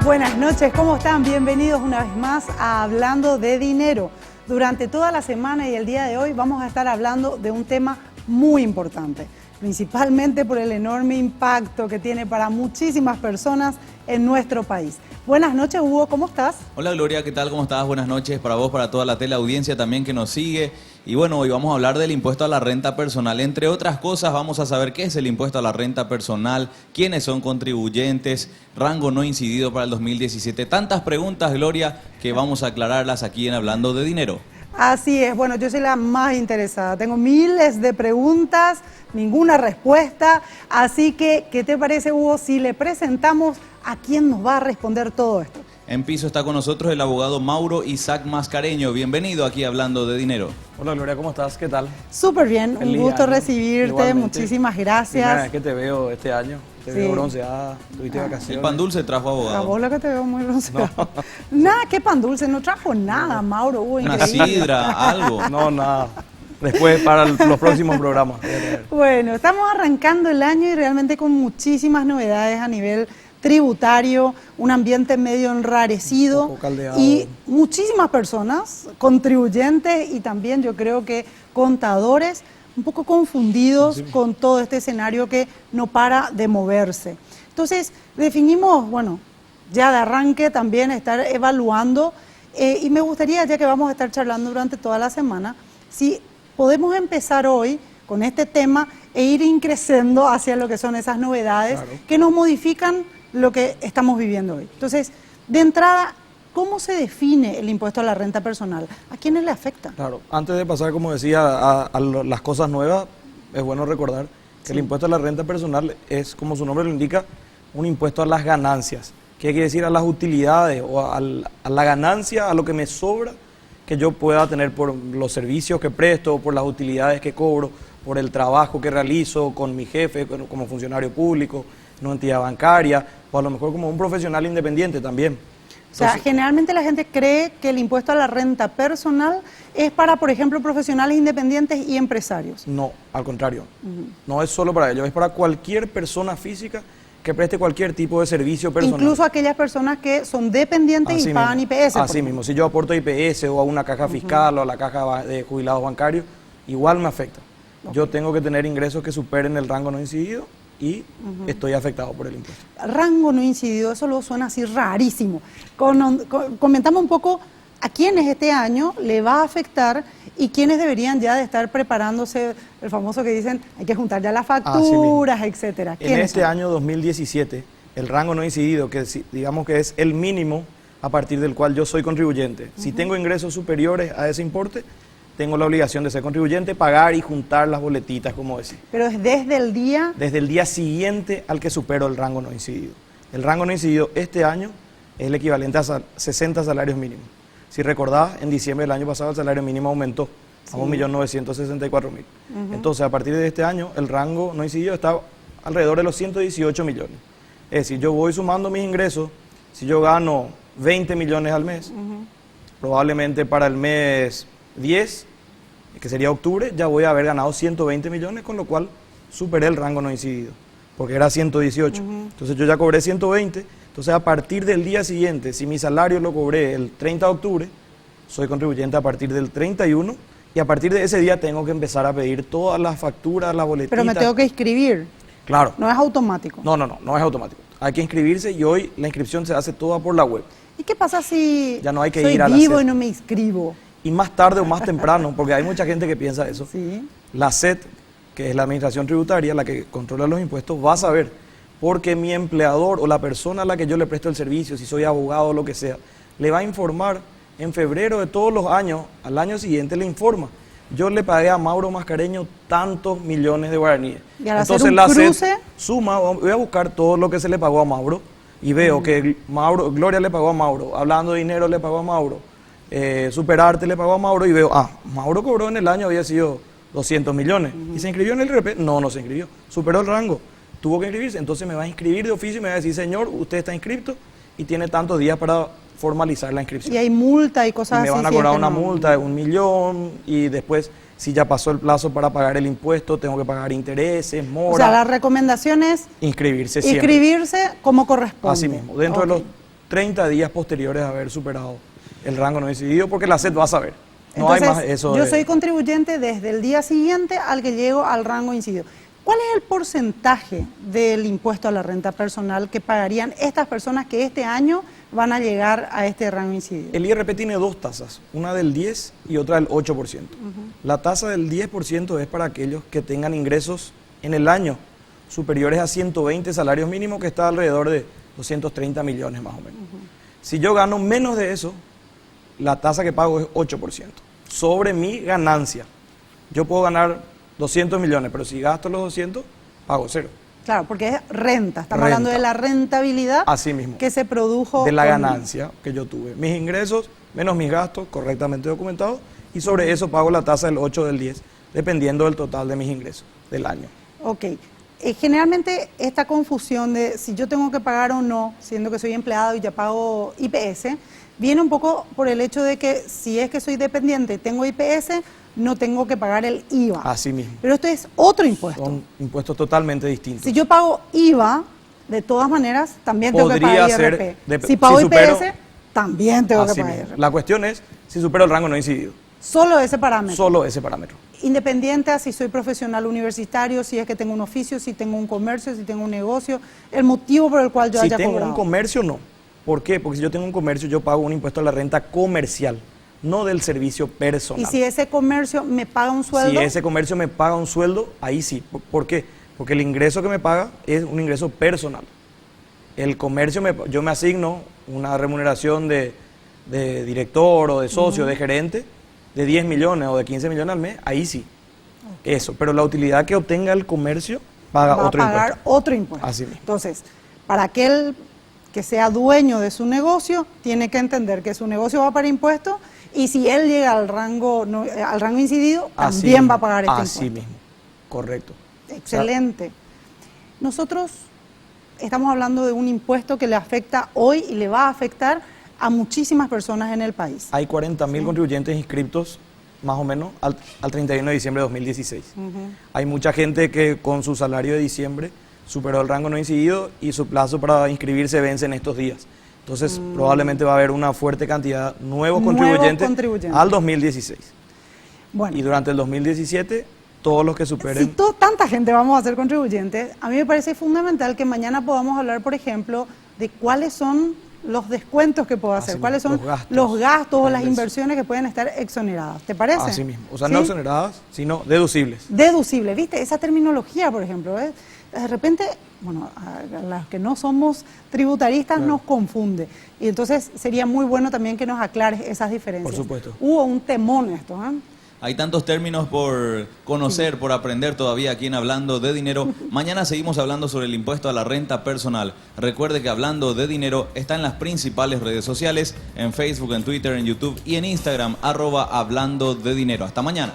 Buenas noches, ¿cómo están? Bienvenidos una vez más a Hablando de Dinero. Durante toda la semana y el día de hoy vamos a estar hablando de un tema muy importante, principalmente por el enorme impacto que tiene para muchísimas personas en nuestro país. Buenas noches, Hugo, ¿cómo estás? Hola Gloria, ¿qué tal? ¿Cómo estás? Buenas noches para vos, para toda la teleaudiencia también que nos sigue. Y bueno, hoy vamos a hablar del impuesto a la renta personal. Entre otras cosas, vamos a saber qué es el impuesto a la renta personal, quiénes son contribuyentes, rango no incidido para el 2017. Tantas preguntas, Gloria, que vamos a aclararlas aquí en Hablando de Dinero. Así es, bueno, yo soy la más interesada. Tengo miles de preguntas, ninguna respuesta. Así que, ¿qué te parece, Hugo, si le presentamos a quién nos va a responder todo esto? En piso está con nosotros el abogado Mauro Isaac Mascareño. Bienvenido aquí a Hablando de Dinero. Hola Gloria, ¿cómo estás? ¿Qué tal? Súper bien, un gusto recibirte, Igualmente. muchísimas gracias. Primera vez que te veo este año, te veo bronceada, tuviste vacaciones. El pan dulce trajo La abogado. bola que te veo muy bronceado. Nada, qué pan dulce, no trajo nada, Mauro. Una Increíble. sidra, algo. No, nada. Después para los próximos programas. Bueno, estamos arrancando el año y realmente con muchísimas novedades a nivel tributario, un ambiente medio enrarecido Un poco caldeado. y muchísimas personas, contribuyentes y también yo creo que contadores, un poco confundidos con todo este escenario que no para de moverse. Entonces, definimos, bueno, ya de arranque también estar evaluando y me gustaría, ya que vamos a estar charlando durante toda la semana, si podemos empezar hoy con este tema e ir increciendo hacia lo que son esas novedades que nos modifican lo que estamos viviendo hoy. Entonces, de entrada, ¿cómo se define el impuesto a la renta personal? ¿A quiénes le afecta? Claro, antes de pasar, como decía, a las cosas nuevas, es bueno recordar que el impuesto a la renta personal es, como su nombre lo indica, un impuesto a las ganancias. ¿Qué quiere decir? A las utilidades o a la ganancia, a lo que me sobra que yo pueda tener por los servicios que presto, por las utilidades que cobro, por el trabajo que realizo con mi jefe, como funcionario público, en una entidad bancaria, o a lo mejor como un profesional independiente también. O sea, generalmente la gente cree que el impuesto a la renta personal es para, por ejemplo, profesionales independientes y empresarios. No, al contrario. No es solo para ellos, es para cualquier persona física que preste cualquier tipo de servicio personal. Incluso aquellas personas que son dependientes Así y pagan mismo. IPS. Así mismo, si yo aporto IPS o a una caja fiscal o a la caja de jubilados bancarios, igual me afecta. Yo tengo que tener ingresos que superen el rango no incidido y estoy afectado por el impuesto. Rango no incidido, eso lo suena así rarísimo. Comentamos un poco a quiénes este año le va a afectar y quiénes deberían ya de estar preparándose, el famoso que dicen, hay que juntar ya las facturas, etcétera. En este año 2017, el rango no incidido, que digamos que es el mínimo a partir del cual yo soy contribuyente. Si tengo ingresos superiores a ese importe, tengo la obligación de ser contribuyente, pagar y juntar las boletitas, como decía. Pero es desde el día... Desde el día siguiente al que supero el rango no incidido. El rango no incidido este año es el equivalente a 60 salarios mínimos. Si recordás, en diciembre del año pasado el salario mínimo aumentó a 1.964.000. Entonces, a partir de este año, el rango no incidido está alrededor de los 118 millones. Es decir, yo voy sumando mis ingresos, si yo gano 20 millones al mes, probablemente para el mes 10, que sería octubre, ya voy a haber ganado 120 millones, con lo cual superé el rango no incidido, porque era 118. Entonces yo ya cobré 120, entonces a partir del día siguiente, si mi salario lo cobré el 30 de octubre, soy contribuyente a partir del 31 y a partir de ese día tengo que empezar a pedir todas las facturas, las boletitas. Pero me tengo que inscribir. Claro. No es automático. No es automático. Hay que inscribirse y hoy la inscripción se hace toda por la web. ¿Y qué pasa si ya no hay que soy ir a la vivo SED y no me inscribo? Y más tarde o más temprano, porque hay mucha gente que piensa eso. Sí. La SED, que es la administración tributaria, la que controla los impuestos, va a saber, porque mi empleador o la persona a la que yo le presto el servicio, si soy abogado o lo que sea, le va a informar en febrero de todos los años, al año siguiente le informa. Yo le pagué a Mauro Mascareño tantos millones de guaraníes. Y al entonces hacer un la cruce, SED suma, voy a buscar todo lo que se le pagó a Mauro y veo que Gloria le pagó a Mauro, Hablando de Dinero le pagó a Mauro, Superarte le pagó a Mauro y veo, Mauro cobró en el año, había sido 200 millones. ¿Y se inscribió en el RP? No se inscribió. Superó el rango. Tuvo que inscribirse. Entonces me va a inscribir de oficio y me va a decir, señor, usted está inscripto y tiene tantos días para formalizar la inscripción. Y hay multa y cosas así. Y me van a cobrar una multa de 1 millón y después, si ya pasó el plazo para pagar el impuesto, tengo que pagar intereses, mora. O sea, la recomendación es inscribirse siempre. Inscribirse como corresponde. Así mismo. Dentro de los 30 días posteriores a haber superado el rango no incidido, porque la SED va a saber. No Entonces, hay más eso. yo soy contribuyente desde el día siguiente al que llego al rango incidido. ¿Cuál es el porcentaje del impuesto a la renta personal que pagarían estas personas que este año van a llegar a este rango incidido? El IRP tiene dos tasas, una del 10 y otra del 8%. La tasa del 10% es para aquellos que tengan ingresos en el año superiores a 120 salarios mínimos, que está alrededor de 230 millones más o menos. Si yo gano menos de eso, la tasa que pago es 8%, sobre mi ganancia. Yo puedo ganar 200 millones, pero si gasto los 200, pago cero. Claro, porque es renta, estamos Renta. hablando de la rentabilidad Así mismo. que se produjo. De la con- ganancia que yo tuve. Mis ingresos menos mis gastos, correctamente documentados, y sobre eso pago la tasa del 8 o del 10, dependiendo del total de mis ingresos del año. Ok. Generalmente esta confusión de si yo tengo que pagar o no, siendo que soy empleado y ya pago IPS, viene un poco por el hecho de que si es que soy dependiente y tengo IPS, no tengo que pagar el IVA. Así mismo. Pero esto es otro impuesto. Son impuestos totalmente distintos. Si yo pago IVA, de todas maneras, también tengo que Podría pagar ser IRP. Si pago si supero- IPS, también tengo que Así pagar mismo. IRP. La cuestión es si supero el rango no incidido. Solo ese parámetro. Solo ese parámetro. Independiente a si soy profesional universitario, si es que tengo un oficio, si tengo un comercio, si tengo un negocio, el motivo por el cual yo Si haya tengo cobrado. un comercio, no. ¿Por qué? Porque si yo tengo un comercio, yo pago un impuesto a la renta comercial, no del servicio personal. Y si ese comercio me paga un sueldo, Si ese comercio me paga un sueldo, ahí sí. ¿Por qué? Porque el ingreso que me paga es un ingreso personal. El comercio, yo me asigno una remuneración de director o de socio, de gerente, de 10 millones o de 15 millones al mes, ahí sí. Eso. Pero la utilidad que obtenga el comercio paga va otro a pagar impuesto. otro impuesto. Así mismo. Entonces, para aquel que sea dueño de su negocio, tiene que entender que su negocio va para impuestos y si él llega al rango, al rango incidido, Así también mismo. va a pagar este Así impuesto. mismo. Correcto. Excelente. Nosotros estamos hablando de un impuesto que le afecta hoy y le va a afectar a muchísimas personas en el país. Hay 40.000 contribuyentes inscriptos, más o menos, al 31 de diciembre de 2016. Hay mucha gente que con su salario de diciembre superó el rango no incidido y su plazo para inscribirse vence en estos días. Entonces, probablemente va a haber una fuerte cantidad de nuevos contribuyentes al 2016. Bueno, Y durante el 2017, todos los que superen... si tanta gente vamos a ser contribuyentes, a mí me parece fundamental que mañana podamos hablar, por ejemplo, de cuáles son los descuentos que puedo hacer, Así cuáles mismo, son los gastos, o tal las vez. inversiones que pueden estar exoneradas. ¿Te parece? Así mismo. O sea, ¿Sí? no exoneradas, sino deducibles. Deducible, ¿viste? Esa terminología, por ejemplo, ¿ves? De repente, bueno, a las que no somos tributaristas Claro. nos confunde. Y entonces sería muy bueno también que nos aclares esas diferencias. Por supuesto. Hubo un temón esto, ¿eh? Hay tantos términos por conocer, por aprender todavía aquí en Hablando de Dinero. Mañana seguimos hablando sobre el impuesto a la renta personal. Recuerde que Hablando de Dinero está en las principales redes sociales, en Facebook, en Twitter, en YouTube y en Instagram, @Hablando de Dinero. Hasta mañana.